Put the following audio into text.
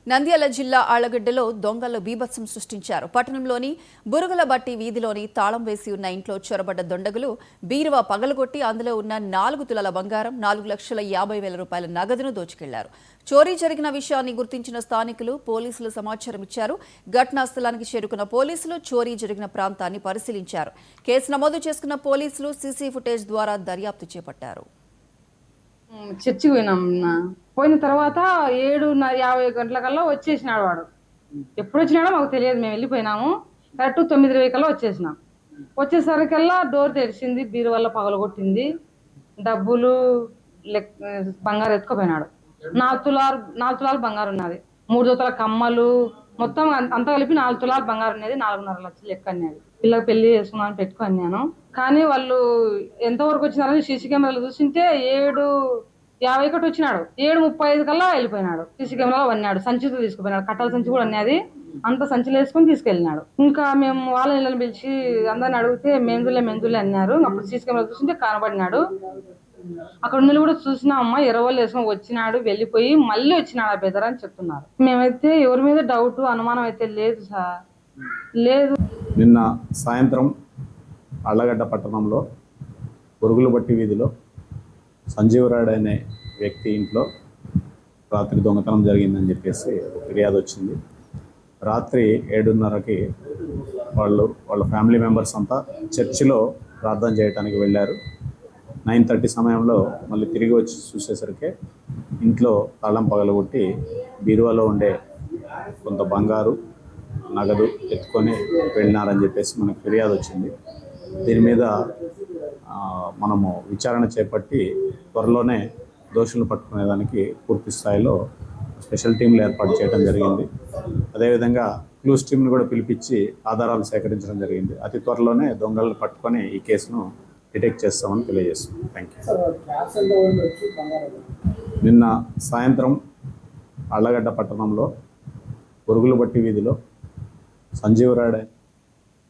నంద్యాల జిల్లా ఆళ్లగడ్డలో దొంగలు బీభత్సం సృష్టించారు. పట్టణంలోని బురుగులబట్టి వీధిలోని తాళం వేసి ఉన్న ఇంట్లో చొరబడ్డ దొండగులు బీరువా పగలగొట్టి అందులో ఉన్న 4 తులాల బంగారం, 4,50,000 రూపాయల నగదును దోచుకెళ్లారు. చోరీ జరిగిన విషయాన్ని గుర్తించిన స్థానికులు పోలీసులు సమాచారం ఇచ్చారు. ఘటనా స్థలానికి చేరుకున్న పోలీసులు చోరీ జరిగిన ప్రాంతాన్ని పరిశీలించారు. కేసు నమోదు చేసుకున్న పోలీసులు సీసీ ఫుటేజ్ ద్వారా దర్యాప్తు చేపట్టారు. చర్చికి పోయినాం. పోయిన తర్వాత 7:50 గంటలకల్లా వచ్చేసినాడు వాడు. ఎప్పుడు వచ్చినాడో మాకు తెలియదు. మేము వెళ్ళిపోయినాము. కరెక్ట్ 9:20 కల్లా వచ్చేసినాం. వచ్చేసరికల్లా డోర్ తెరిచింది, బీరువాళ్ళ పగలగొట్టింది, డబ్బులు బంగారు ఎత్తుకుపోయినాడు. 4 తులాలు బంగారు ఉన్నది, 3 జతల కమ్మలు, మొత్తం అంతా కలిపి 4 తులాలు బంగారు ఉన్నది. 4.5 లక్షలు లెక్క అన్నది. పిల్లకి పెళ్లి చేసుకున్నాను పెట్టుకున్నాను. కానీ వాళ్ళు ఎంతవరకు వచ్చినారని సీసీ కెమెరాలు చూసింటే 7:51 వచ్చినాడు. 7:35 కల్లా వెళ్ళిపోయినాడు. సీసీ కెమెరాలో అన్నాడు, సంచితో తీసుకుపోయినాడు. కట్టల సంచి కూడా అన్నది, అంత సంచిలో వేసుకొని తీసుకెళ్ళినాడు. ఇంకా మేము వాళ్ళ ఇళ్ళని పిలిచి అందరిని అడిగితే మెందులే అన్నారు. అప్పుడు సీసీ కెమెరా చూసింటే కనబడినాడు. అక్కడ ఉన్న కూడా చూసినామమ్మా, 20 వేసుకొని వచ్చినాడు, వెళ్ళిపోయి మళ్ళీ వచ్చినాడు ఆ బెదర్ అని చెప్తున్నారు. మేమైతే ఎవరి మీద డౌట్ అనుమానం అయితే లేదు సార్, లేదు. నిన్న సాయంత్రం అళ్లగడ్డ పట్టణంలో బురుగులబట్టి వీధిలో సంజీవరాడు అనే వ్యక్తి ఇంట్లో రాత్రి దొంగతనం జరిగిందని చెప్పేసి ఫిర్యాదు వచ్చింది. రాత్రి 7:30కి వాళ్ళ ఫ్యామిలీ మెంబర్స్ అంతా చర్చిలో ప్రార్థన చేయడానికి వెళ్ళారు. 9:30 సమయంలో మళ్ళీ తిరిగి వచ్చి చూసేసరికి ఇంట్లో తాళం పగలగొట్టి బీరువాలో ఉండే కొంత బంగారు, నగదు ఎత్తుకొని వెళ్ళినారని చెప్పేసి మనకు ఫిర్యాదు వచ్చింది. దీని మీద మనము విచారణ చేపట్టి త్వరలోనే దోషులను పట్టుకునేదానికి పూర్తి స్థాయిలో స్పెషల్ టీంలు ఏర్పాటు చేయడం జరిగింది. అదేవిధంగా క్లూస్ టీంను కూడా పిలిపించి ఆధారాలు సేకరించడం జరిగింది. అతి త్వరలోనే దొంగలను పట్టుకొని ఈ కేసును డిటెక్ట్ చేస్తామని తెలియజేస్తున్నాం. Thank you. నిన్న సాయంత్రం అళ్లగడ్డ పట్టణంలో బురుగులబట్టి వీధిలో సంజీవరాడు